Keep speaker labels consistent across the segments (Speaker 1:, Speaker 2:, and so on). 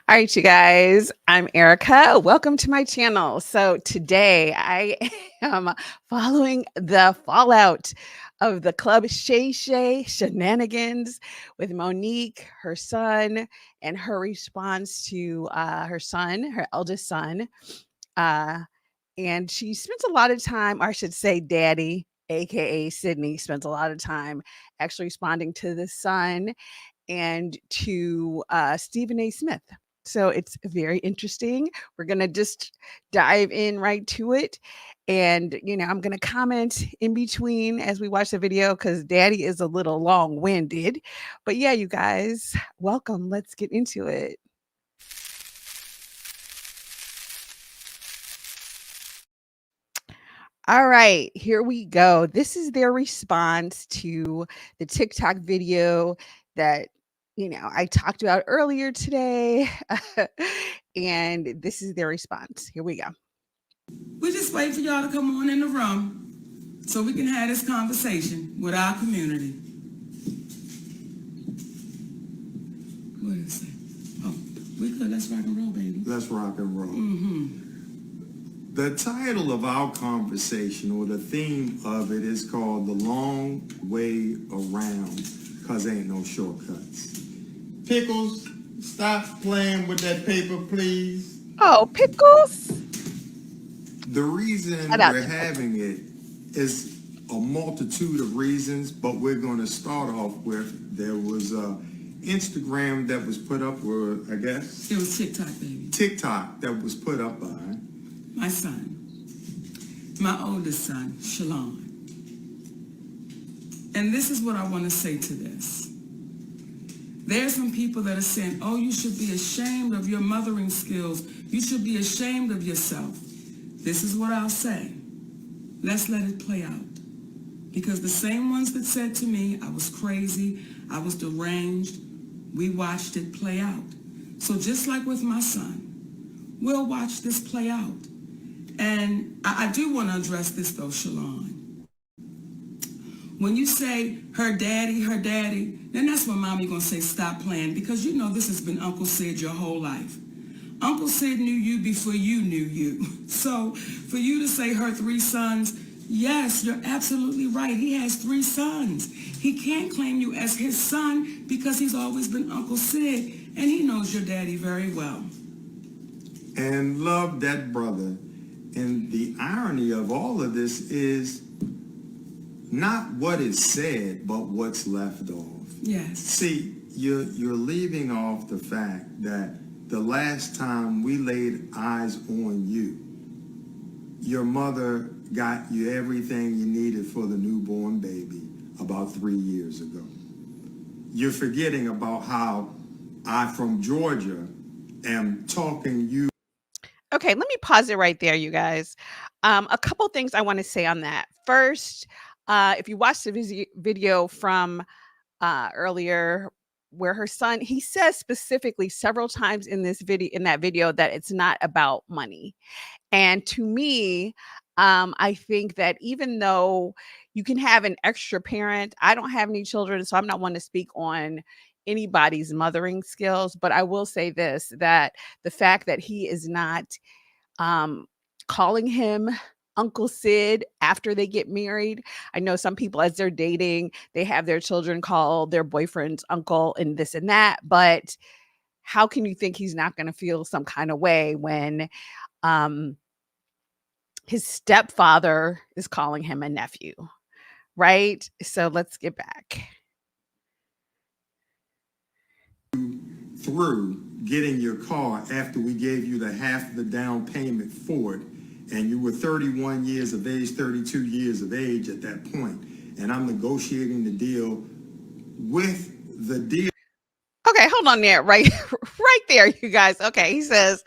Speaker 1: All right, you guys, I'm Erica. Welcome to my channel. So today I am following the fallout of the Club Shay Shay shenanigans with Monique, her son, and her response to her son, her eldest son. Uh, and she spends a lot of time, or I should say, daddy, aka Sidney, spends a lot of time actually responding to the son and to Stephen A. Smith. So it's very interesting. We're going to just dive in right to it. And, I'm going to comment in between as we watch the video because daddy is a little long winded. But yeah, you guys, welcome. Let's get into it. All right, here we go. This is their response to the TikTok video that, I talked about earlier today. And this is their response. Here we go.
Speaker 2: We're just waiting for y'all to come on in the room so we can have this conversation with our community. What is it? Oh, we good. Let's rock and roll, baby.
Speaker 3: Let's rock and roll. The title of our conversation, or the theme of it, is called The Long Way Around, because ain't no shortcuts. Pickles, stop playing with that paper, please.
Speaker 1: Oh, pickles.
Speaker 3: The reason we're having it is a multitude of reasons, but we're going to start off with, there was a Instagram that was put up, or I guess
Speaker 2: It was TikTok, baby.
Speaker 3: TikTok that was put up by
Speaker 2: My son, my oldest son, Shalon. And this is what I want to say to this. There are some people that are saying, oh, you should be ashamed of your mothering skills. You should be ashamed of yourself. This is what I'll say. Let's let it play out. Because the same ones that said to me, I was crazy, I was deranged, we watched it play out. So just like with my son, we'll watch this play out. And I do want to address this, though, Shalon. When you say her daddy, then that's when mommy going to say stop playing, because you know this has been Uncle Sid your whole life. Uncle Sid knew you before you knew you. So for you to say her 3 sons, yes, you're absolutely right. He has 3 sons. He can't claim you as his son because he's always been Uncle Sid, and he knows your daddy very well.
Speaker 3: and love that brother. And the irony of all of this is not what is said, but what's left off.
Speaker 2: Yes.
Speaker 3: See, you're leaving off the fact that the last time we laid eyes on you, your mother got you everything you needed for the newborn baby about 3 years ago. You're forgetting about how I, from Georgia, am talking you.
Speaker 1: Okay, let me pause it right there, you guys. A couple things I want to say on that. First, if you watch the video from earlier, where her son, he says specifically several times in that video, that it's not about money. And to me, I think that even though you can have an extra parent, I don't have any children, so I'm not one to speak on anybody's mothering skills. But I will say this, that the fact that he is not um, calling him Uncle Sid after they get married. I know some people, as they're dating, they have their children call their boyfriends uncle and this and that. But how can you think he's not going to feel some kind of way when um, his stepfather is calling him a nephew, right? So let's get back.
Speaker 3: Through getting your car after we gave you the half of the down payment for it, and you were 31 years of age, 32 years of age at that point, and I'm negotiating the deal with the deal.
Speaker 1: Okay, hold on there, right there, you guys. Okay, he says,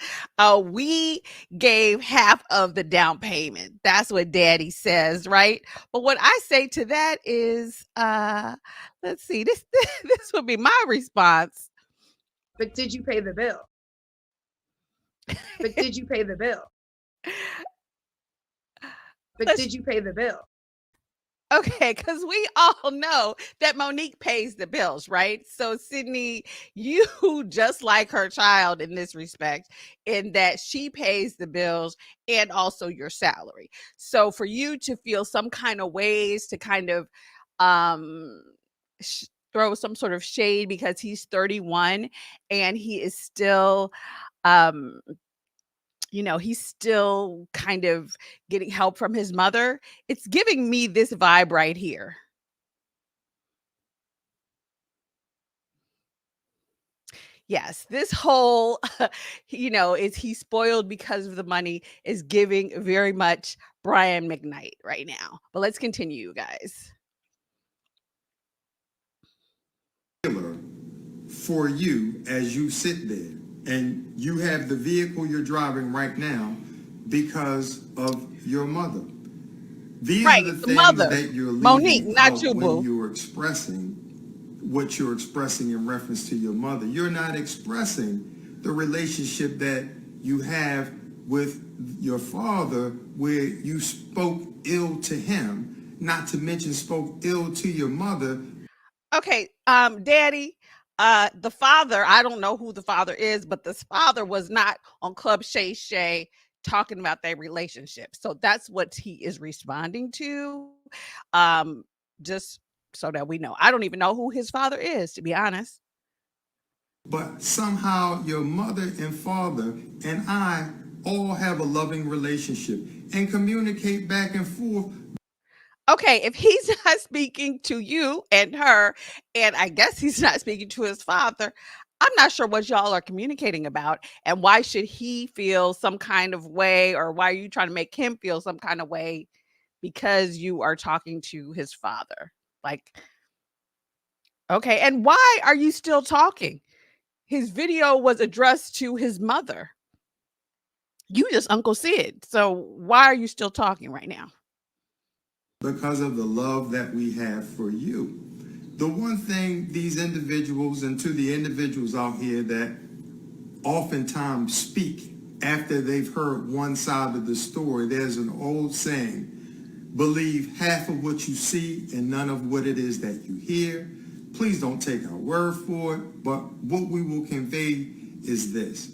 Speaker 1: we gave half of the down payment. That's what daddy says, right? But what I say to that is, let's see, this this would be my response.
Speaker 4: But did you pay the bill? But did you pay the bill? But did you pay the bill?
Speaker 1: Okay, because we all know that Monique pays the bills, right? So, Sydney, you just like her child in this respect, in that she pays the bills and also your salary. So, for you to feel some kind of ways to kind of um, throw some sort of shade because he's 31 and he is still um he's still kind of getting help from his mother. It's giving me this vibe right here. Yes, this whole, is he spoiled because of the money is giving very much Brian McKnight right now. But let's continue, you guys.
Speaker 3: For you as you sit there and you have the vehicle you're driving right now because of your mother. These are
Speaker 1: Right,
Speaker 3: the
Speaker 1: the
Speaker 3: things
Speaker 1: mother,
Speaker 3: that you're
Speaker 1: Monique,
Speaker 3: leaving
Speaker 1: not
Speaker 3: out
Speaker 1: you,
Speaker 3: when
Speaker 1: boo.
Speaker 3: you're expressing what you're expressing in reference to your mother. You're not expressing the relationship that you have with your father, where you spoke ill to him, not to mention spoke ill to your mother.
Speaker 1: Okay, daddy, the father, I don't know who the father is, but this father was not on Club Shay Shay talking about their relationship. So that's what he is responding to. Um, just so that we know. I don't even know who his father is, to be honest.
Speaker 3: But somehow your mother and father and I all have a loving relationship and communicate back and forth.
Speaker 1: Okay, if he's not speaking to you and her, and I guess he's not speaking to his father, I'm not sure what y'all are communicating about. And why should he feel some kind of way, or why are you trying to make him feel some kind of way because you are talking to his father? Like, okay, and why are you still talking? His video was addressed to his mother. You just Uncle Sid. So why are you still talking right now?
Speaker 3: Because of the love that we have for you. The one thing these individuals, and to the individuals out here that oftentimes speak after they've heard one side of the story, there's an old saying: believe half of what you see and none of what it is that you hear. Please don't take our word for it, but what we will convey is this: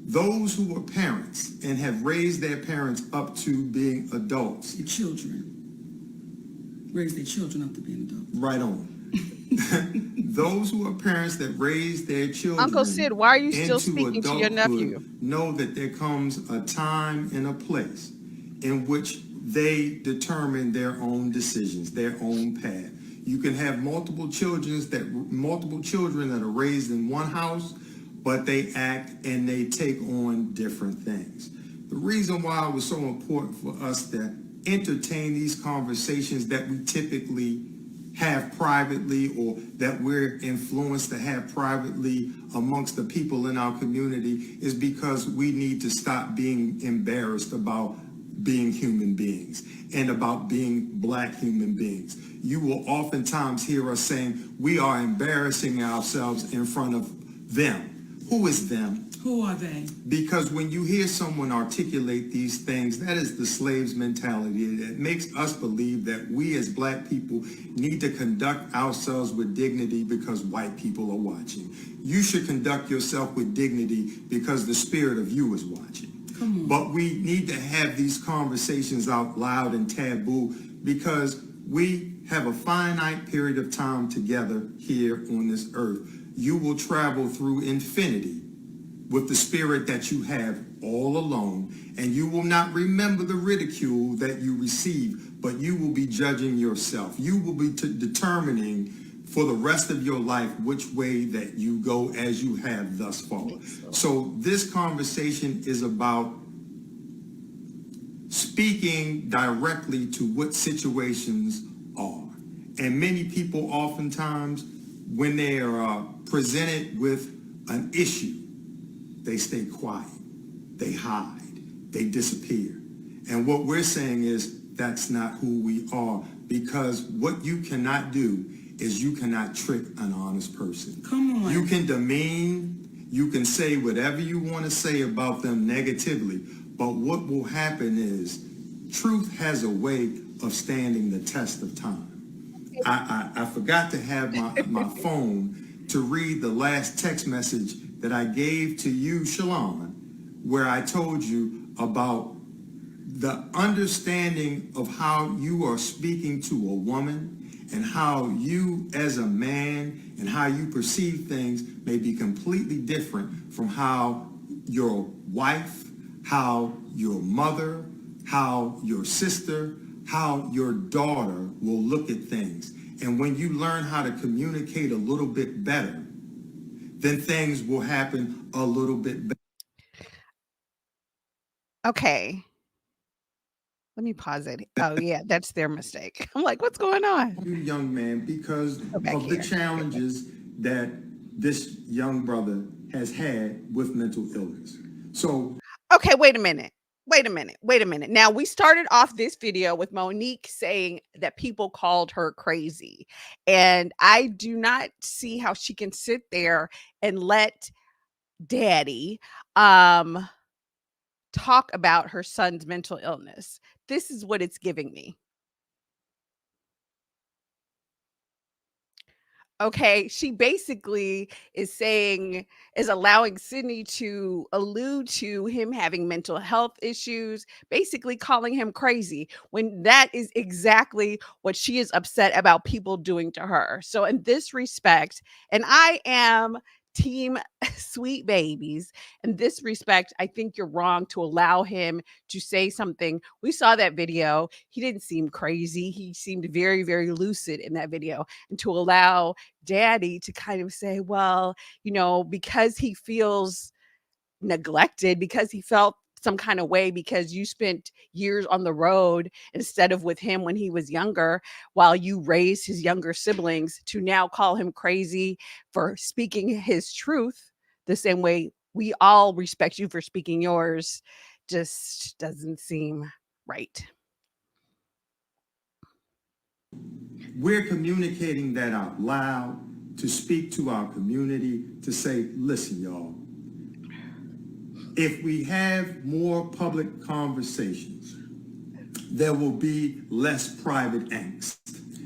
Speaker 3: those who are parents and have raised their parents up to being adults.
Speaker 2: Your children. Raise their children up to be an adult.
Speaker 3: Right on. Those who are parents that raise their
Speaker 1: Uncle Sid,
Speaker 3: children
Speaker 1: why are you still
Speaker 3: into
Speaker 1: speaking to your nephew?
Speaker 3: adulthood know that there comes a time and a place in which they determine their own decisions, their own path. You can have multiple children that are raised in one house, but they act and they take on different things. The reason why it was so important for us to entertain these conversations that we typically have privately, or that we're influenced to have privately amongst the people in our community, is because we need to stop being embarrassed about being human beings and about being Black human beings. You will oftentimes hear us saying we are embarrassing ourselves in front of them. Who is them?
Speaker 2: Who are they?
Speaker 3: Because when you hear someone articulate these things, that is the slave's mentality. It makes us believe that we as Black people need to conduct ourselves with dignity because white people are watching. You should conduct yourself with dignity because the spirit of you is watching.
Speaker 2: Come on.
Speaker 3: But we need to have these conversations out loud and taboo, because we have a finite period of time together here on this earth. You will travel through infinity with the spirit that you have all alone, and you will not remember the ridicule that you receive, but you will be judging yourself. You will be determining for the rest of your life which way that you go, as you have thus far. So this conversation is about speaking directly to what situations are. And many people oftentimes, when they are presented with an issue, they stay quiet, they hide, they disappear. And what we're saying is that's not who we are, because what you cannot do is you cannot trick an honest person.
Speaker 2: Come on.
Speaker 3: You can demean, you can say whatever you want to say about them negatively, but what will happen is truth has a way of standing the test of time. I forgot to have my phone to read the last text message that I gave to you, Shalon, where I told you about the understanding of how you are speaking to a woman and how you as a man and how you perceive things may be completely different from how your wife, how your mother, how your sister, how your daughter will look at things. And when you learn how to communicate a little bit better, then things will happen a little bit better.
Speaker 1: Okay. Let me pause it. Oh, yeah, that's their mistake. I'm like, what's going on?
Speaker 3: You, young man, because
Speaker 1: Go back
Speaker 3: of the
Speaker 1: here.
Speaker 3: challenges that this young brother has had with mental illness. So
Speaker 1: Okay, wait a minute. Wait a minute. Wait a minute. Now, we started off this video with Monique saying that people called her crazy. And I do not see how she can sit there and let daddy talk about her son's mental illness. This is what it's giving me. Okay, she basically is allowing Sidney to allude to him having mental health issues, basically calling him crazy when that is exactly what she is upset about people doing to her. So in this respect, and I am team sweet babies. In this respect, I think you're wrong to allow him to say something. We saw that video. He didn't seem crazy. He seemed very, very lucid in that video. And to allow daddy to kind of say, well, because he feels neglected, because he felt some kind of way because you spent years on the road instead of with him when he was younger, while you raised his younger siblings, to now call him crazy for speaking his truth the same way we all respect you for speaking yours, just doesn't seem right.
Speaker 3: we're communicating that out loud to speak to our community, to say, listen, y'all, if we have more public conversations, there will be less private angst.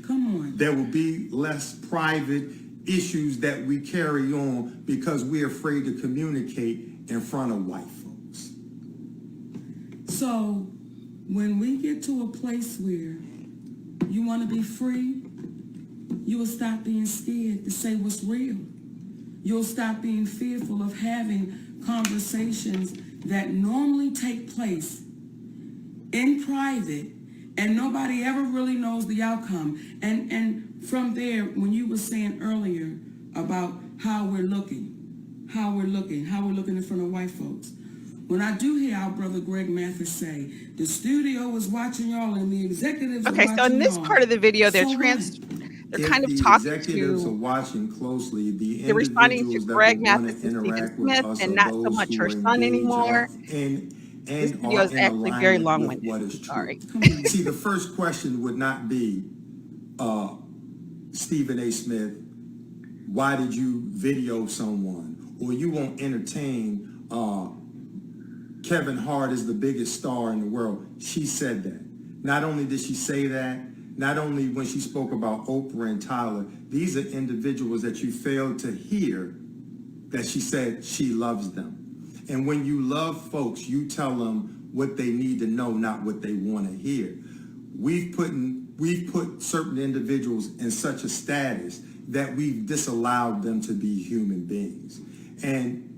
Speaker 2: Come on.
Speaker 3: There will be less private issues that we carry on because we're afraid to communicate in front of white folks.
Speaker 2: So when we get to a place where you want to be free, you will stop being scared to say what's real. You'll stop being fearful of having conversations that normally take place in private and nobody ever really knows the outcome. And from there, when you were saying earlier about how we're looking in front of white folks, when I do hear our brother Greg Mathis say, the studio is watching y'all and the executives are
Speaker 1: Okay,
Speaker 2: watching
Speaker 1: so in this
Speaker 2: y'all,
Speaker 1: part of the video, they're
Speaker 2: so what?
Speaker 1: they're kind
Speaker 3: If
Speaker 1: of
Speaker 3: the
Speaker 1: talking
Speaker 3: executives are
Speaker 1: to
Speaker 3: watching closely, the
Speaker 1: they're responding to
Speaker 3: individuals that
Speaker 1: Greg
Speaker 3: would want
Speaker 1: Mathis
Speaker 3: to
Speaker 1: and Stephen
Speaker 3: interact with
Speaker 1: Smith
Speaker 3: us
Speaker 1: and
Speaker 3: are
Speaker 1: not so
Speaker 3: those
Speaker 1: much
Speaker 3: who
Speaker 1: her
Speaker 3: are
Speaker 1: son
Speaker 3: engaged
Speaker 1: anymore. This
Speaker 3: and
Speaker 1: video
Speaker 3: are
Speaker 1: is
Speaker 3: in
Speaker 1: actually very
Speaker 3: alignment with
Speaker 1: long-winded.
Speaker 3: what is true.
Speaker 1: Sorry.
Speaker 3: See, the first question would not be, Stephen A. Smith, why did you video someone? Or you won't entertain Kevin Hart is the biggest star in the world. She said that. Not only did she say that, not only when she spoke about Oprah and Tyler, these are individuals that you failed to hear that she said she loves them. And when you love folks, you tell them what they need to know, not what they want to hear. We've put certain individuals in such a status that we've disallowed them to be human beings. And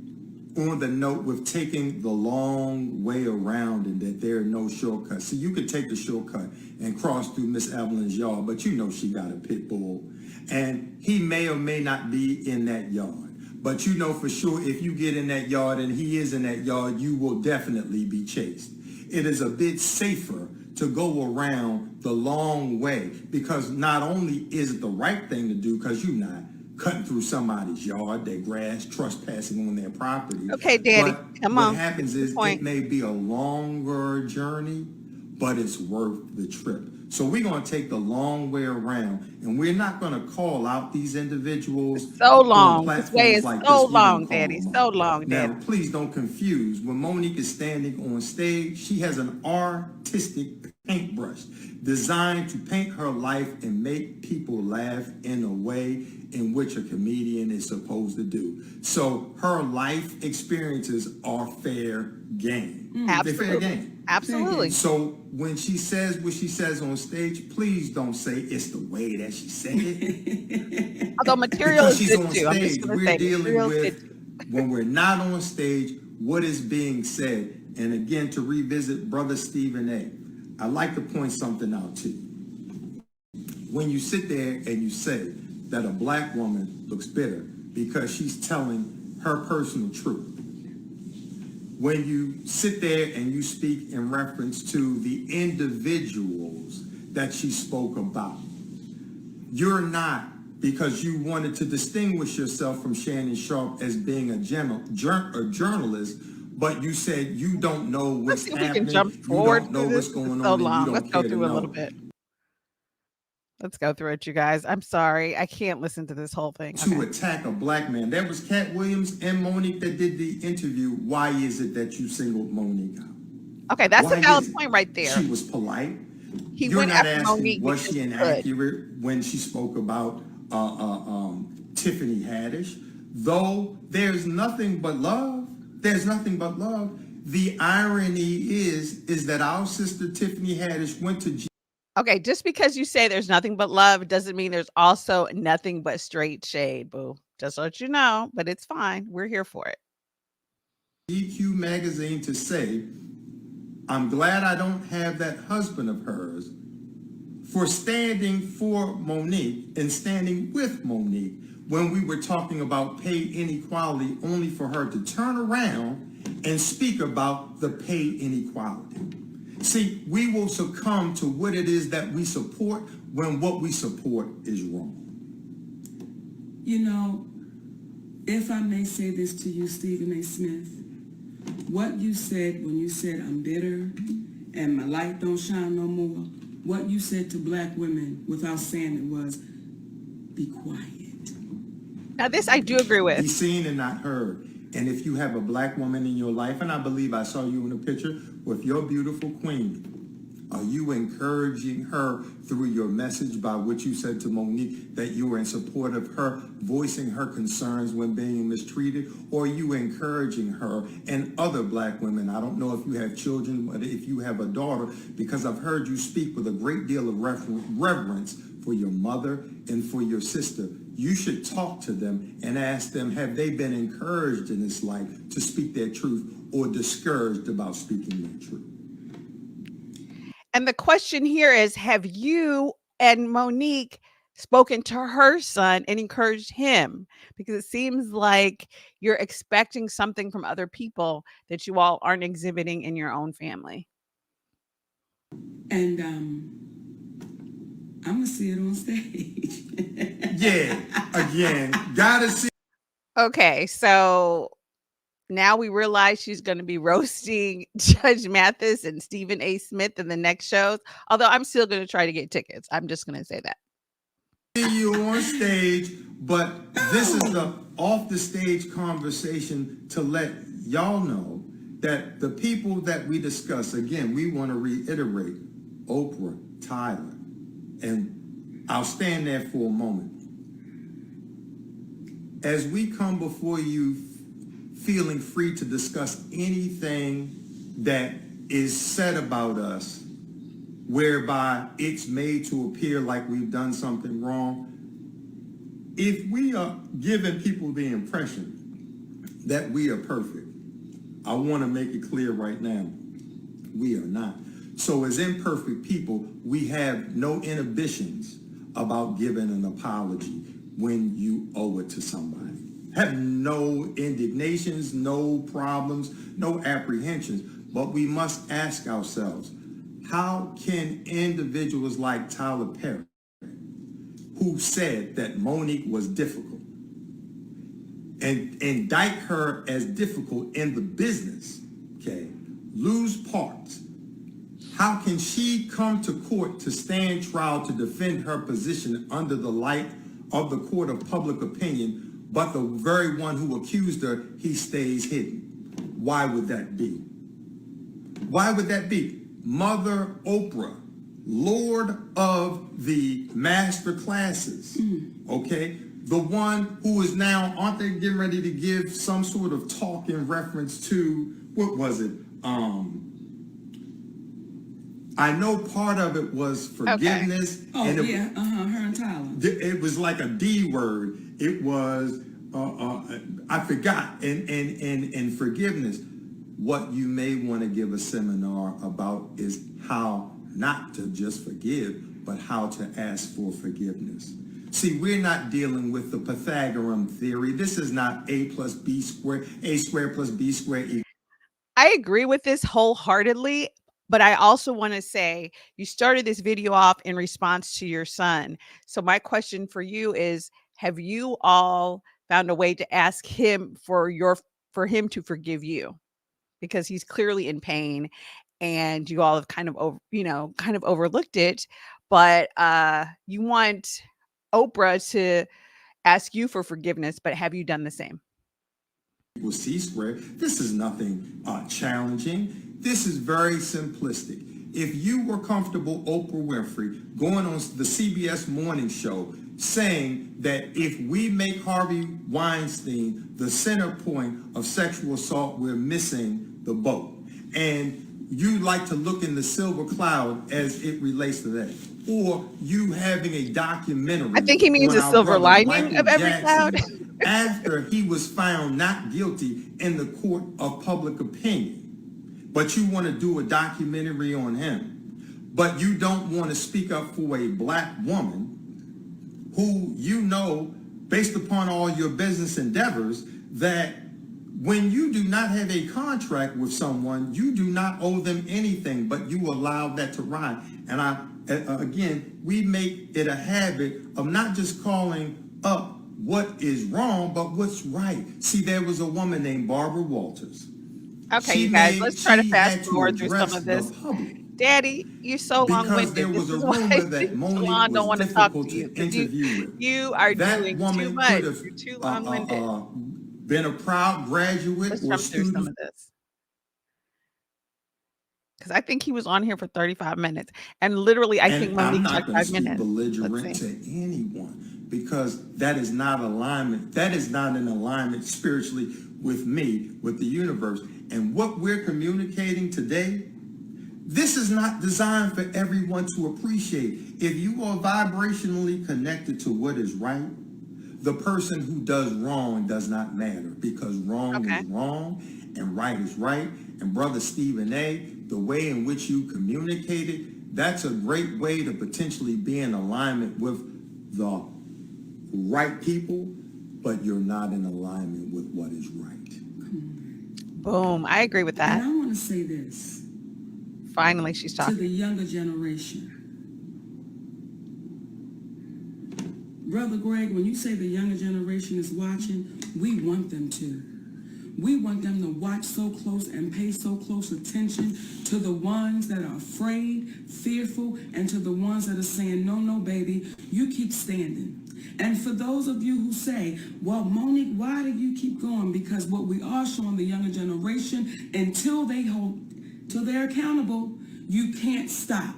Speaker 3: on the note with taking the long way around and that there are no shortcuts. So you could take the shortcut and cross through Miss Evelyn's yard, but you know she got a pit bull. And he may or may not be in that yard. But you know for sure if you get in that yard and he is in that yard, you will definitely be chased. It is a bit safer to go around the long way because not only is it the right thing to do because you're not cutting through somebody's yard, their grass, trespassing on their property.
Speaker 1: Okay, Daddy,
Speaker 3: But
Speaker 1: come
Speaker 3: what
Speaker 1: on.
Speaker 3: happens
Speaker 1: Get to the
Speaker 3: is it
Speaker 1: point.
Speaker 3: may be a longer journey, but it's worth the trip. So we're going to take the long way around, and we're not going to call out these individuals
Speaker 1: So
Speaker 3: on
Speaker 1: long. This way
Speaker 3: platforms
Speaker 1: is
Speaker 3: like
Speaker 1: so
Speaker 3: this. We're going
Speaker 1: long,
Speaker 3: to call
Speaker 1: Daddy.
Speaker 3: them
Speaker 1: So
Speaker 3: out.
Speaker 1: long, Daddy.
Speaker 3: Now, please don't confuse. When Monique is standing on stage, she has an artistic paintbrush designed to paint her life and make people laugh in a way in which a comedian is supposed to do. So her life experiences are fair game. They're fair game.
Speaker 1: Absolutely.
Speaker 3: So when she says what she says on stage, please don't say it's the way that she said it.
Speaker 1: Although material
Speaker 3: Because
Speaker 1: is
Speaker 3: she's
Speaker 1: good
Speaker 3: on
Speaker 1: too. I'm just
Speaker 3: stage,
Speaker 1: going to
Speaker 3: we're
Speaker 1: say
Speaker 3: dealing
Speaker 1: material is
Speaker 3: with,
Speaker 1: good too.
Speaker 3: when we're not on stage, what is being said. And again, to revisit Brother Stephen A., I'd like to point something out to you. When you sit there and you say that a black woman looks bitter because she's telling her personal truth, when you sit there and you speak in reference to the individuals that she spoke about, you're not, because you wanted to distinguish yourself from Shannon Sharpe as being a journalist, but you said you don't know
Speaker 1: Let's
Speaker 3: what's
Speaker 1: see if we can
Speaker 3: happening,
Speaker 1: jump
Speaker 3: you
Speaker 1: forward
Speaker 3: don't know
Speaker 1: through this.
Speaker 3: what's
Speaker 1: This is
Speaker 3: going
Speaker 1: so
Speaker 3: on, and you
Speaker 1: long. Let's
Speaker 3: don't
Speaker 1: go
Speaker 3: care to
Speaker 1: through a little
Speaker 3: know.
Speaker 1: bit. Let's go through it, you guys. I'm sorry. I can't listen to this whole thing.
Speaker 3: To
Speaker 1: Okay.
Speaker 3: attack a black man. That was Cat Williams and Monique that did the interview. Why is it that you singled Monique out?
Speaker 1: Okay, that's a
Speaker 3: Why
Speaker 1: valid
Speaker 3: is it?
Speaker 1: point right there.
Speaker 3: She was polite.
Speaker 1: He
Speaker 3: You're
Speaker 1: went
Speaker 3: not
Speaker 1: after
Speaker 3: asking,
Speaker 1: Monique
Speaker 3: was
Speaker 1: because
Speaker 3: she
Speaker 1: he could.
Speaker 3: inaccurate when she spoke about Tiffany Haddish? Though there's nothing but love. There's nothing but love. The irony is that our sister Tiffany Haddish went to
Speaker 1: Okay, just because you say there's nothing but love doesn't mean there's also nothing but straight shade, boo. Just so that you know, but it's fine. We're here for it.
Speaker 3: GQ magazine to say, I'm glad I don't have that husband of hers, for standing for Monique and standing with Monique when we were talking about pay inequality, only for her to turn around and speak about the pay inequality. See, we will succumb to what it is that we support when what we support is wrong.
Speaker 2: You know, if I may say this to you, Stephen A. Smith, what you said when you said I'm bitter and my light don't shine no more, what you said to black women without saying it was, be quiet.
Speaker 1: Now, this I do agree
Speaker 3: Be
Speaker 1: with.
Speaker 3: seen and not heard. And if you have a black woman in your life, and I believe I saw you in a picture with your beautiful queen, are you encouraging her through your message by what you said to Monique that you were in support of her voicing her concerns when being mistreated? Or are you encouraging her and other black women? I don't know if you have children, but if you have a daughter, because I've heard you speak with a great deal of reverence for your mother and for your sister. You should talk to them and ask them, have they been encouraged in this life to speak their truth or discouraged about speaking their truth?
Speaker 1: And the question here is, have you and Monique spoken to her son and encouraged him? Because it seems like you're expecting something from other people that you all aren't exhibiting in your own family.
Speaker 2: And I'm going to see it on stage.
Speaker 3: Yeah, again, gotta see.
Speaker 1: Okay, so now we realize she's going to be roasting Judge Mathis and Stephen A. Smith in the next shows. Although I'm still going to try to get tickets. I'm just going to say that.
Speaker 3: See you on stage, but this is the off the stage conversation to let y'all know that the people that we discuss, again, we want to reiterate Oprah, Tyler, and I'll stand there for a moment. As we come before you feeling free to discuss anything that is said about us, whereby it's made to appear like we've done something wrong, if we are giving people the impression that we are perfect, I want to make it clear right now, we are not. So as imperfect people, we have no inhibitions about giving an apology when you owe it to somebody. Have no indignations, no problems, no apprehensions, but we must ask ourselves, how can individuals like Tyler Perry, who said that Monique was difficult, and indict her as difficult in the business, okay, lose parts? How can she come to court to stand trial to defend her position under the light of the court of public opinion, but the very one who accused her, he stays hidden? Why would that be? Why would that be? Mother Oprah, Lord of the master classes, okay? The one who is now, aren't they getting ready to give some sort of talk in reference to, what was it? I know part of it was forgiveness.
Speaker 2: Oh,
Speaker 3: and
Speaker 2: yeah, her and Tyler.
Speaker 3: It was like a D word. It was, I forgot, and forgiveness. What you may want to give a seminar about is how not to just forgive, but how to ask for forgiveness. See, we're not dealing with the Pythagorean theory. This is not A plus B squared, A squared plus B squared equals.
Speaker 1: I agree with this wholeheartedly, but I also want to say you started this video off in response to your son. So my question for you is, have you all found a way to ask him for him to forgive you? Because he's clearly in pain and you all have kind of kind of overlooked it, but you want Oprah to ask you for forgiveness, but have you done the same?
Speaker 3: C squared. This is nothing challenging. This is very simplistic. If you were comfortable, Oprah Winfrey, going on the CBS morning show saying that if we make Harvey Weinstein the center point of sexual assault, we're missing the boat. And you like to look in the silver cloud as it relates to that. Or you having a documentary.
Speaker 1: I think he means
Speaker 3: on
Speaker 1: a
Speaker 3: our
Speaker 1: silver
Speaker 3: brother
Speaker 1: lining
Speaker 3: Michael
Speaker 1: of every
Speaker 3: Jackson
Speaker 1: cloud.
Speaker 3: after he was found not guilty in the court of public opinion. But you want to do a documentary on him. But you don't want to speak up for a black woman who you know, based upon all your business endeavors, that when you do not have a contract with someone, you do not owe them anything, but you allow that to ride. And again, we make it a habit of not just calling up what is wrong, but what's right. See, there was a woman named Barbara Walters.
Speaker 1: Okay, you guys, let's try to fast forward through some of this. Daddy, you're so
Speaker 3: because
Speaker 1: long-winded.
Speaker 3: there was
Speaker 1: This
Speaker 3: a
Speaker 1: is why
Speaker 3: rumor that Monique
Speaker 1: Salon don't
Speaker 3: was
Speaker 1: want to talk
Speaker 3: difficult
Speaker 1: to you
Speaker 3: to
Speaker 1: 'cause
Speaker 3: interview with.
Speaker 1: you are
Speaker 3: That
Speaker 1: doing too
Speaker 3: woman
Speaker 1: much.
Speaker 3: could have
Speaker 1: You're too long-winded.
Speaker 3: been a proud graduate
Speaker 1: Let's
Speaker 3: or
Speaker 1: jump through some
Speaker 3: student.
Speaker 1: of this. Because I think he was on here for 35 minutes. And literally, I think
Speaker 3: And I'm
Speaker 1: Monique
Speaker 3: not
Speaker 1: took
Speaker 3: going to
Speaker 1: 5
Speaker 3: speak
Speaker 1: minutes. Let's
Speaker 3: belligerent
Speaker 1: see.
Speaker 3: to anyone because that is not alignment. That is not in alignment spiritually with me, with the universe. And what we're communicating today, this is not designed for everyone to appreciate. If you are vibrationally connected to what is right, the person who does wrong does not matter because wrong
Speaker 1: Okay.
Speaker 3: is wrong and right is right. And Brother Stephen A., the way in which you communicated, that's a great way to potentially be in alignment with the right people, but you're not in alignment with what is right.
Speaker 1: Boom. I agree with
Speaker 2: And
Speaker 1: that.
Speaker 2: I want to say this
Speaker 1: Finally, she's
Speaker 2: to
Speaker 1: talking.
Speaker 2: the younger generation. Brother Greg, when you say the younger generation is watching, we want them to. We want them to watch so close and pay so close attention to the ones that are afraid, fearful, and to the ones that are saying, no, no, baby, you keep standing. And for those of you who say, well, Monique, why do you keep going? Because what we are showing the younger generation, until they're accountable, you can't stop.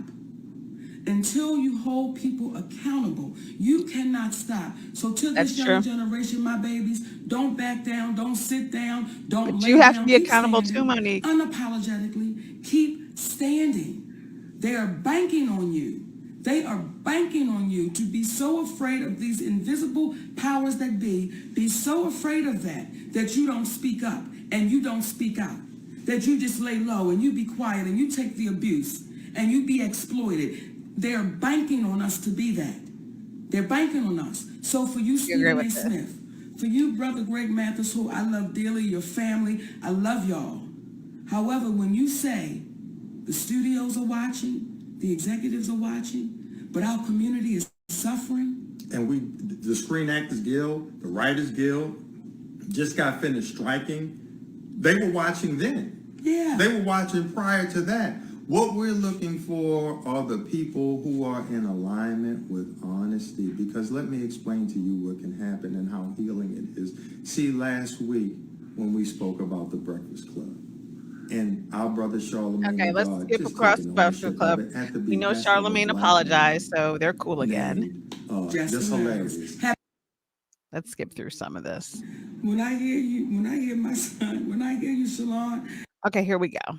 Speaker 2: Until you hold people accountable, you cannot stop. So to
Speaker 1: That's
Speaker 2: this younger
Speaker 1: true.
Speaker 2: generation, my babies, don't back down, don't sit down, don't
Speaker 1: But
Speaker 2: lay
Speaker 1: you have to
Speaker 2: down.
Speaker 1: be
Speaker 2: Keep
Speaker 1: accountable too,
Speaker 2: standing.
Speaker 1: Monique.
Speaker 2: Unapologetically, keep standing. They are banking on you. They are banking on you to be so afraid of these invisible powers that be so afraid of that you don't speak up and you don't speak out, that you just lay low and you be quiet and you take the abuse and you be exploited. They're banking on us to be that. They're banking on us. So for you,
Speaker 1: You agree
Speaker 2: Stephen A.
Speaker 1: with this?
Speaker 2: Smith, for you, Brother Greg Mathis, who I love dearly, your family, I love y'all. However, when you say the studios are watching, the executives are watching, but our community is suffering.
Speaker 3: And the Screen Actors Guild, the Writers Guild, just got finished striking. They were watching then.
Speaker 2: Yeah.
Speaker 3: They were watching prior to that. What we're looking for are the people who are in alignment with honesty, because let me explain to you what can happen and how healing it is. See, last week when we spoke about the Breakfast Club, and our brother Charlemagne
Speaker 1: Okay,
Speaker 3: the
Speaker 1: let's
Speaker 3: God
Speaker 1: skip
Speaker 3: just
Speaker 1: across
Speaker 3: taking
Speaker 1: the Breakfast
Speaker 3: ownership of
Speaker 1: Club.
Speaker 3: it at the
Speaker 1: We know
Speaker 3: behest of a
Speaker 1: Charlemagne
Speaker 3: black
Speaker 1: apologized,
Speaker 3: man
Speaker 1: so they're cool again.
Speaker 3: named
Speaker 2: Just
Speaker 3: Just
Speaker 2: hilarious.
Speaker 3: Hilarious.
Speaker 1: Let's skip through some of this.
Speaker 2: When I hear you, when I hear my son, when I hear you, Shalon,
Speaker 1: Okay, here we go.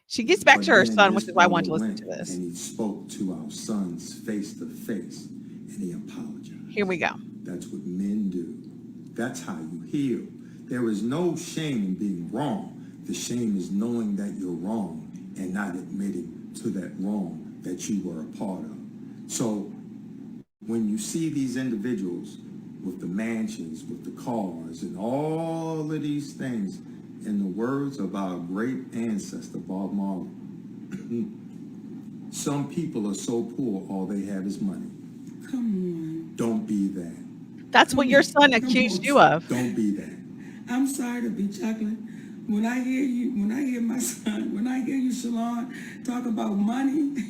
Speaker 1: She gets back to her
Speaker 3: But then
Speaker 1: son,
Speaker 3: this
Speaker 1: which is why I
Speaker 3: brother
Speaker 1: want to listen
Speaker 3: went
Speaker 1: to this.
Speaker 3: and he spoke to our sons face to face and he apologized.
Speaker 1: Here we go.
Speaker 3: That's what men do. That's how you heal. There is no shame in being wrong. The shame is knowing that you're wrong and not admitting to that wrong that you were a part of. So when you see these individuals with the mansions, with the cars, and all of these things, in the words of our great ancestor, Bob Marley, some people are so poor, all they have is money.
Speaker 2: come
Speaker 3: Don't be that.
Speaker 1: That's what your son accused you of.
Speaker 3: Don't be that.
Speaker 2: on. I'm sorry to be chocolate. When I hear you, when I hear my son, when I hear you, Shalon, talk about money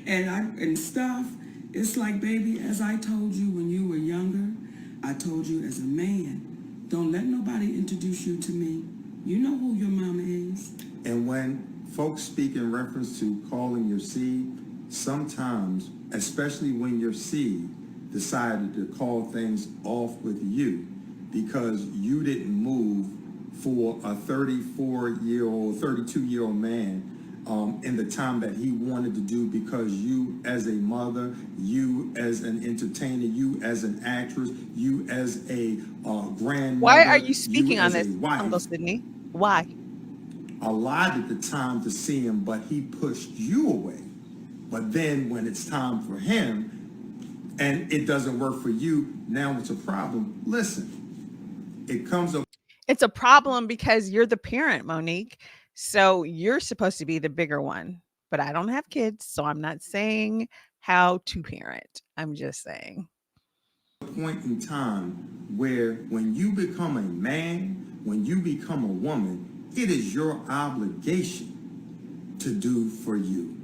Speaker 2: and stuff, it's like, baby, as I told you when you were younger, I told you as a man, don't let nobody introduce you to me. You know who your mama is.
Speaker 3: And when folks speak in reference to calling your seed, sometimes, especially when your seed decided to call things off with you because you didn't move for a 34-year-old, 32-year-old man in the time that he wanted to do, because you as a mother, you as an entertainer, you as an actress, you as a grandmother,
Speaker 1: Why are you
Speaker 3: you
Speaker 1: speaking on
Speaker 3: as
Speaker 1: this,
Speaker 3: a wife,
Speaker 1: Uncle Sidney? Why?
Speaker 3: allotted the time to see him, but he pushed you away. But then when it's time for him and it doesn't work for you, now it's a problem. Listen, it comes up.
Speaker 1: It's a problem because you're the parent, Monique. So you're supposed to be the bigger one. But I don't have kids, so I'm not saying how to parent. I'm just saying.
Speaker 3: Point in time where when you become a man, when you become a woman, it is your obligation to do for you.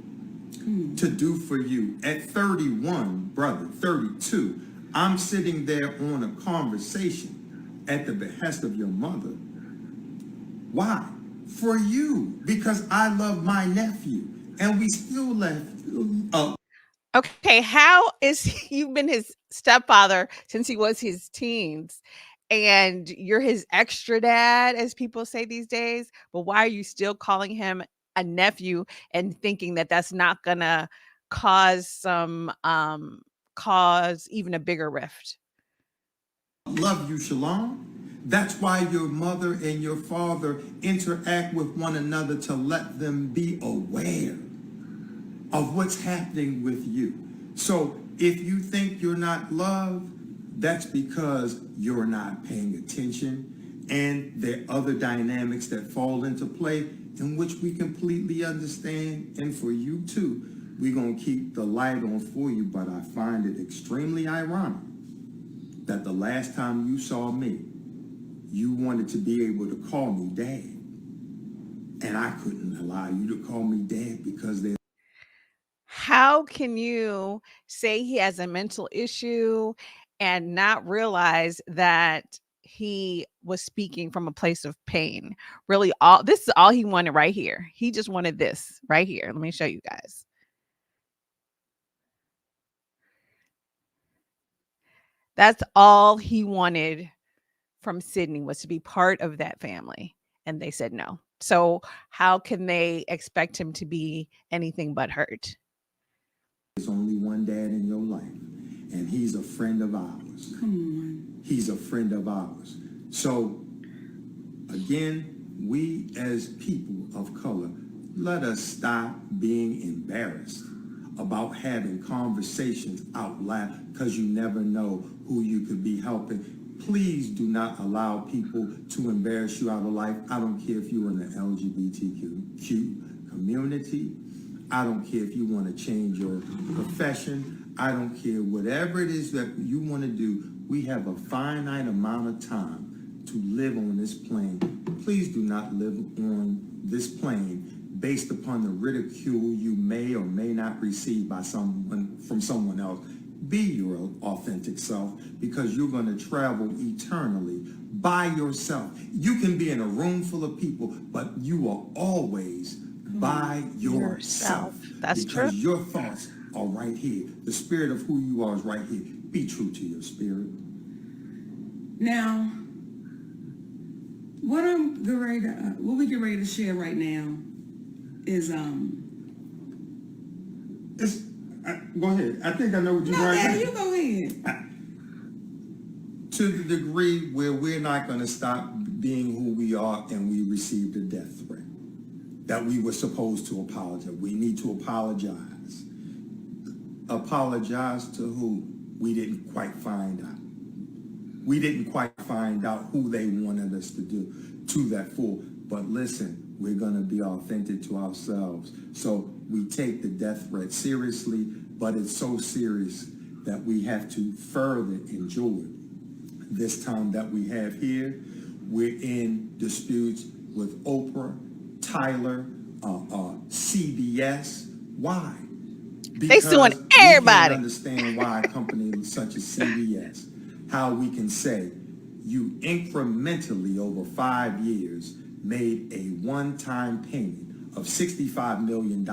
Speaker 3: To do for you. At 31, brother, 32, I'm sitting there on a conversation at the behest of your mother. Why? For you. Because I love my nephew. And we still left.
Speaker 1: Okay, how is you've been his stepfather since he was his teens, and you're his extra dad, as people say these days, but why are you still calling him a nephew and thinking that that's not gonna cause cause even a bigger rift?
Speaker 3: Love you, Shalom. That's why your mother and your father interact with one another, to let them be aware of what's happening with you. So if you think you're not loved, that's because you're not paying attention, and there are other dynamics that fall into play in which we completely understand. And for you too, we're going to keep the light on for you. But I find it extremely ironic that the last time you saw me, you wanted to be able to call me dad. And I couldn't allow you to call me dad because there's
Speaker 1: How can you say he has a mental issue and not realize that he was speaking from a place of pain? Really, all this is all he wanted right here. He just wanted this right here. Let me show you guys. That's all he wanted from Sidney, was to be part of that family. And they said no. So how can they expect him to be anything but hurt?
Speaker 3: only one dad in your life, and he's a friend of ours.
Speaker 2: Come on.
Speaker 3: He's a friend of ours. So again, we as people of color, let us stop being embarrassed about having conversations out loud, because you never know who you could be helping. Please do not allow people to embarrass you out of life. I don't care if you're in the LGBTQ community. I don't care if you want to change your profession. I don't care. Whatever it is that you want to do, we have a finite amount of time to live on this plane. Please do not live on this plane based upon the ridicule you may or may not receive by someone, from someone else. be your authentic self, because you're going to travel eternally by yourself. You can be in a room full of people, but you are always by yourself.
Speaker 1: That's
Speaker 3: because
Speaker 1: true.
Speaker 3: your thoughts are right here. The spirit of who you are is right here. Be true to your spirit.
Speaker 2: Now, what what we get ready to share right now is
Speaker 3: Go ahead. I think I know what you're
Speaker 2: no,
Speaker 3: right
Speaker 2: Daddy,
Speaker 3: now.
Speaker 2: you go ahead.
Speaker 3: To the degree where we're not going to stop being who we are and we received a death threat that we were supposed to apologize. We need to apologize. Apologize to who? We didn't quite find out. We didn't quite find out who they wanted us to do to that full. But listen, we're going to be authentic to ourselves. So we take the death threat seriously, but it's so serious that we have to further enjoy this time that we have here. We're in disputes with Oprah, Tyler, CBS. Why?
Speaker 1: They suing
Speaker 3: We can't
Speaker 1: everybody.
Speaker 3: understand why a company such as CBS, how we can say you incrementally over 5 years made a one-time payment of $65 million.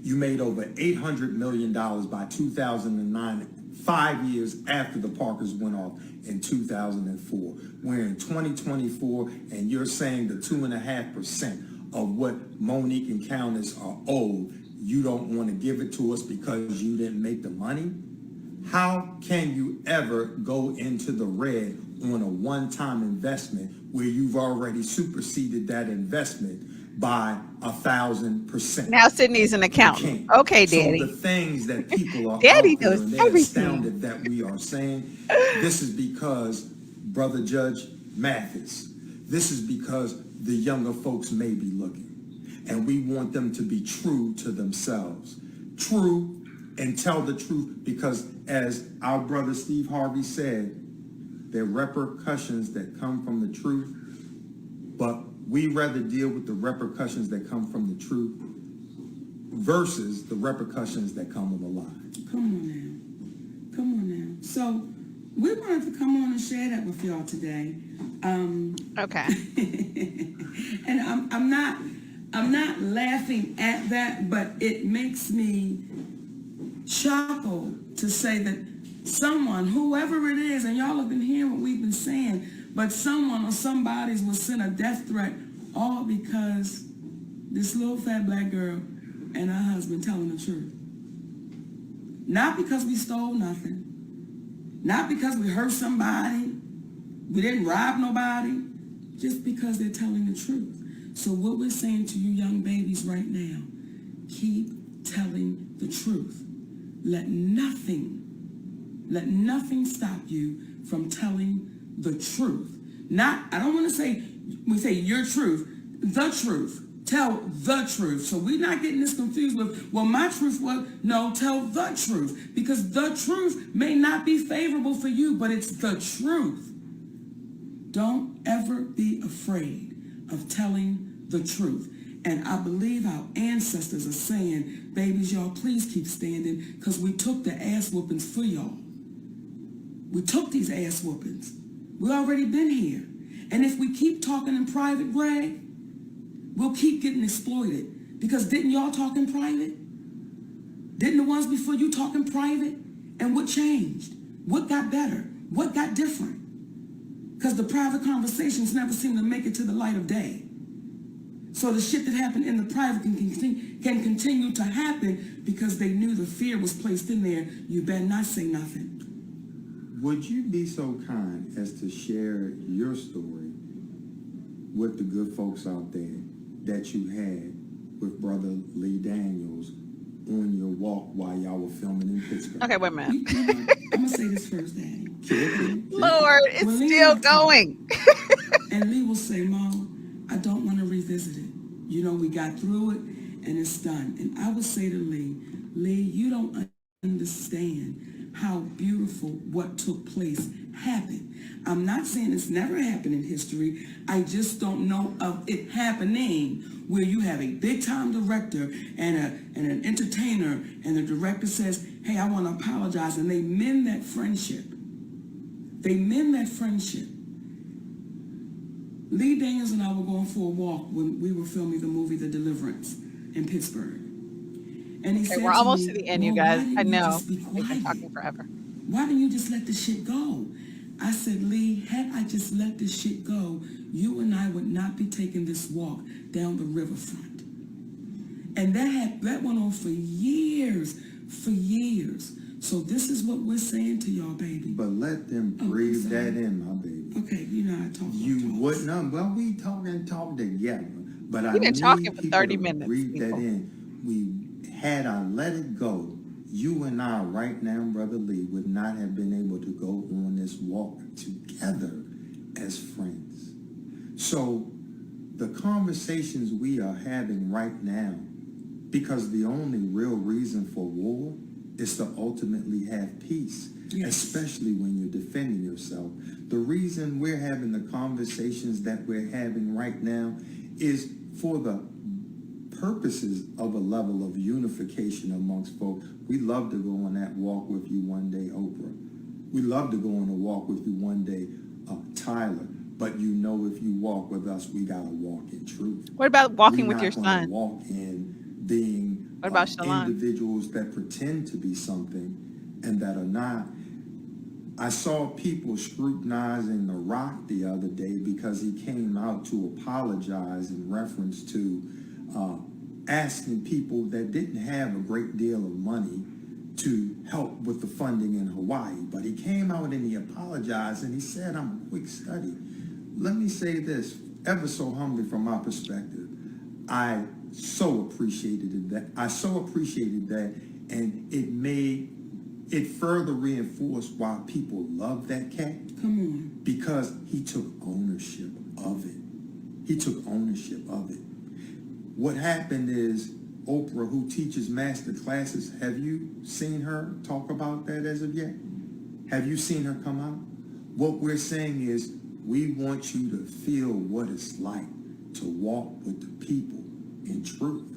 Speaker 3: You made over $800 million by 2009, 5 years after the Parkers went off in 2004. We're in 2024, and you're saying the 2.5% of what Monique and Countess are owed, you don't want to give it to us because you didn't make the money? How can you ever go into the red on a one-time investment where you've already superseded that investment by 1,000%?
Speaker 1: Now Sidney's an accountant. Okay,
Speaker 3: So
Speaker 1: Daddy.
Speaker 3: the things that people are
Speaker 1: Daddy
Speaker 3: out there
Speaker 1: knows
Speaker 3: and they're
Speaker 1: everything.
Speaker 3: astounded that we are saying, this is because Brother Judge Mathis, this is because the younger folks may be looking. And we want them to be true to themselves. True and tell the truth, because as our brother Steve Harvey said, there are repercussions that come from the truth, but we rather deal with the repercussions that come from the truth versus the repercussions that come with a lie.
Speaker 2: Come on now. Come on now. So we wanted to come on and share that with y'all today.
Speaker 1: Okay.
Speaker 2: And I'm not laughing at that, but it makes me chuckle to say that someone, whoever it is, and y'all have been hearing what we've been saying, but someone or somebody's was sent a death threat all because this little fat black girl and her husband telling the truth. Not because we stole nothing, not because we hurt somebody, we didn't rob nobody, just because they're telling the truth. So what we're saying to you young babies right now, keep telling the truth. Let nothing stop you from telling the truth. Not, I don't want to say, we say your truth, the truth. Tell the truth. So we're not getting this confused with, well, my truth was, no, tell the truth. Because the truth may not be favorable for you, but it's the truth. Don't ever be afraid of telling the truth. And I believe our ancestors are saying, babies, y'all, please keep standing, because we took the ass whoopings for y'all. We took these ass whoopings. We already been here. And if we keep talking in private, Greg, we'll keep getting exploited. Because didn't y'all talk in private? Didn't the ones before you talk in private? And what changed? What got better? What got different? Because the private conversations never seem to make it to the light of day. So the shit that happened in the private can continue to happen because they knew the fear was placed in there. You better not say nothing.
Speaker 3: Would you be so kind as to share your story with the good folks out there that you had with Brother Lee Daniels on your walk while y'all were filming in Pittsburgh?
Speaker 1: Okay, wait a minute.
Speaker 2: I'm going to say this first, Daddy.
Speaker 1: Lord, it's
Speaker 2: When Lee
Speaker 1: still
Speaker 2: and I talk,
Speaker 1: going.
Speaker 2: And Lee will say, Mom, I don't want to revisit it. You know, we got through it and it's done. And I would say to Lee, you don't understand how beautiful what took place happened. I'm not saying it's never happened in history. I just don't know of it happening where you have a big time director and an entertainer, and the director says, hey, I want to apologize, and they mend that friendship. They mend that friendship. Lee Daniels and I were going for a walk when we were filming the movie The Deliverance in Pittsburgh. And he
Speaker 1: Okay,
Speaker 2: said
Speaker 1: we're
Speaker 2: to
Speaker 1: almost
Speaker 2: me,
Speaker 1: to the end, you
Speaker 2: well,
Speaker 1: guys.
Speaker 2: why
Speaker 1: I
Speaker 2: didn't you
Speaker 1: know
Speaker 2: just be
Speaker 1: we've been
Speaker 2: quiet?
Speaker 1: talking forever.
Speaker 2: Why didn't you just let the shit go? I said, Lee, had I just let this shit go, you and I would not be taking this walk down the riverfront. And that went on for years. So this is what we're saying to y'all, baby.
Speaker 3: But let them breathe that in, my baby.
Speaker 2: Okay, you know I talk about
Speaker 3: You
Speaker 2: talks.
Speaker 3: wouldn't. Well, we talk together. But I
Speaker 1: We've been talking
Speaker 3: need
Speaker 1: for
Speaker 3: people
Speaker 1: 30
Speaker 3: to
Speaker 1: minutes,
Speaker 3: breathe that
Speaker 1: people.
Speaker 3: in. Had I let it go, you and I right now, Brother Lee, would not have been able to go on this walk together as friends. So the conversations we are having right now, because the only real reason for war is to ultimately have peace, especially when you're defending yourself. The reason we're having the conversations that we're having right now is for the purposes of a level of unification amongst folks. We love to go on that walk with you one day, Oprah. We love to go on a walk with you one day, Tyler. But you know, if you walk with us, we gotta walk in truth.
Speaker 1: What about walking
Speaker 3: We're
Speaker 1: with your
Speaker 3: not gonna
Speaker 1: son?
Speaker 3: walk in being
Speaker 1: What about Shalon?
Speaker 3: individuals that pretend to be something and that are not. I saw people scrutinizing The Rock the other day because he came out to apologize in reference to asking people that didn't have a great deal of money to help with the funding in Hawaii. But he came out and he apologized and he said, I'm a quick study. Let me say this, ever so humbly from my perspective, I so appreciated that, and it further reinforced why people love that cat.
Speaker 2: Come on.
Speaker 3: Because he took ownership of it. What happened is Oprah, who teaches master classes, have you seen her talk about that as of yet? Have you seen her come out? What we're saying is we want you to feel what it's like to walk with the people in truth.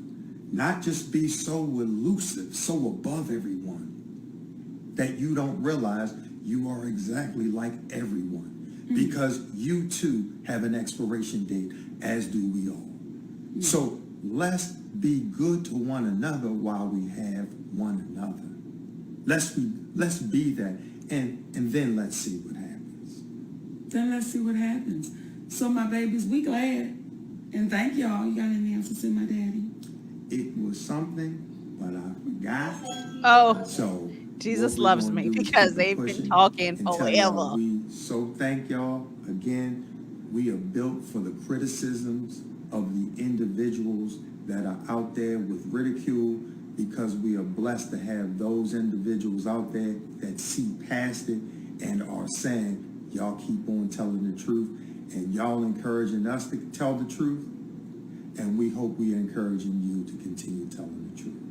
Speaker 3: Not just be so elusive, so above everyone, that you don't realize you are exactly like everyone. Because you too have an expiration date, as do we all. So let's be good to one another while we have one another. Let's be that, and then let's see what happens.
Speaker 2: So my babies, we glad. And thank y'all. You got anything else to say, my daddy?
Speaker 3: It was something, but I forgot.
Speaker 1: Oh,
Speaker 3: So
Speaker 1: Jesus
Speaker 3: what we're
Speaker 1: loves
Speaker 3: gonna
Speaker 1: me
Speaker 3: do is
Speaker 1: because
Speaker 3: keep it
Speaker 1: they've been
Speaker 3: pushing
Speaker 1: talking
Speaker 3: and tell y'all
Speaker 1: forever.
Speaker 3: we so thank y'all again. We are built for the criticisms of the individuals that are out there with ridicule, because we are blessed to have those individuals out there that see past it and are saying, y'all keep on telling the truth, and y'all encouraging us to tell the truth, and we hope we are encouraging you to continue telling the truth.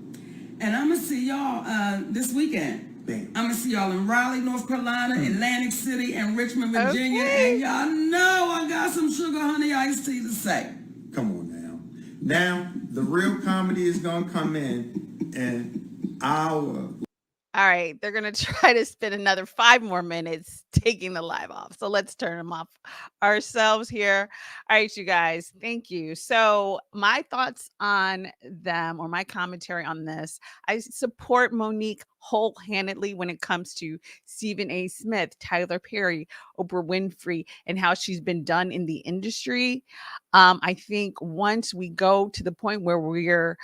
Speaker 2: And I'm going to see y'all this weekend.
Speaker 3: Bam.
Speaker 2: I'm going to see y'all in Raleigh, North Carolina, Atlantic City, and Richmond, Virginia.
Speaker 1: Okay.
Speaker 2: And y'all know I got some sugar honey iced tea to say.
Speaker 3: Come on now. Now, the real comedy is going to come in, and our...
Speaker 1: All right, they're going to try to spend another 5 more minutes taking the live off. So let's turn them off ourselves here. All right, you guys, thank you. So my thoughts on them, or my commentary on this, I support Monique wholeheartedly when it comes to Stephen A. Smith, Tyler Perry, Oprah Winfrey, and how she's been done in the industry. I think once we go to the point where we're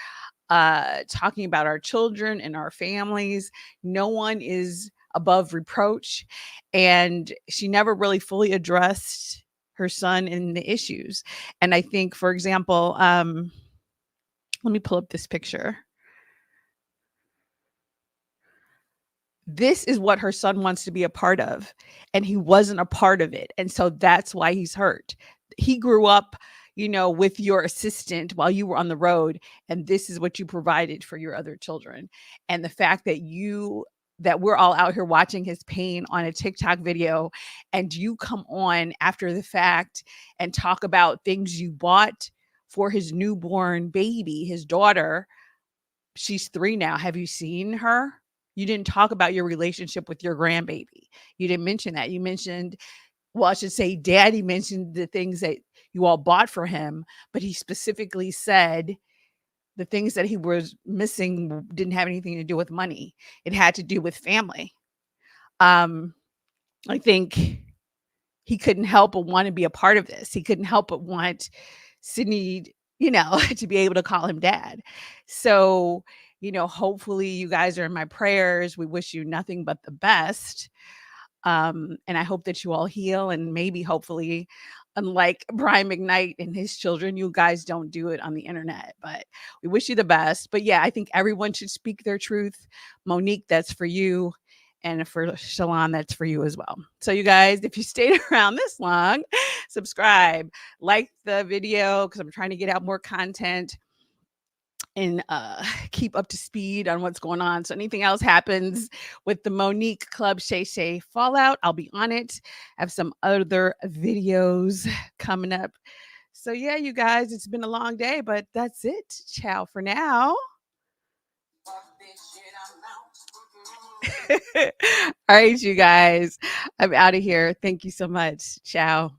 Speaker 1: talking about our children and our families, no one is above reproach. And she never really fully addressed her son and the issues. And I think, for example, let me pull up this picture. This is what her son wants to be a part of, and he wasn't a part of it. And so that's why he's hurt. He grew up, with your assistant while you were on the road, and this is what you provided for your other children. And the fact that we're all out here watching his pain on a TikTok video, and you come on after the fact and talk about things you bought for his newborn baby, his daughter. She's 3 now. Have you seen her? You didn't talk about your relationship with your grandbaby. You didn't mention that. You mentioned, well, I should say, Daddy mentioned the things that you all bought for him, but he specifically said the things that he was missing didn't have anything to do with money. It had to do with family. Um, I think he couldn't help but want to be a part of this. He couldn't help but want Sidney, to be able to call him dad. So, hopefully you guys are in my prayers. We wish you nothing but the best. And I hope that you all heal, and maybe hopefully, unlike Brian McKnight and his children, you guys don't do it on the internet, but we wish you the best. But yeah, I think everyone should speak their truth. Monique, that's for you. And for Shalon, that's for you as well. So you guys, if you stayed around this long, subscribe, like the video, because I'm trying to get out more content and keep up to speed on what's going on. So anything else happens with the Monique Club Shay Shay fallout, I'll be on it. I have some other videos coming up. So yeah, you guys, it's been a long day, but that's it. Ciao for now. All right, you guys, I'm out of here. Thank you so much. Ciao.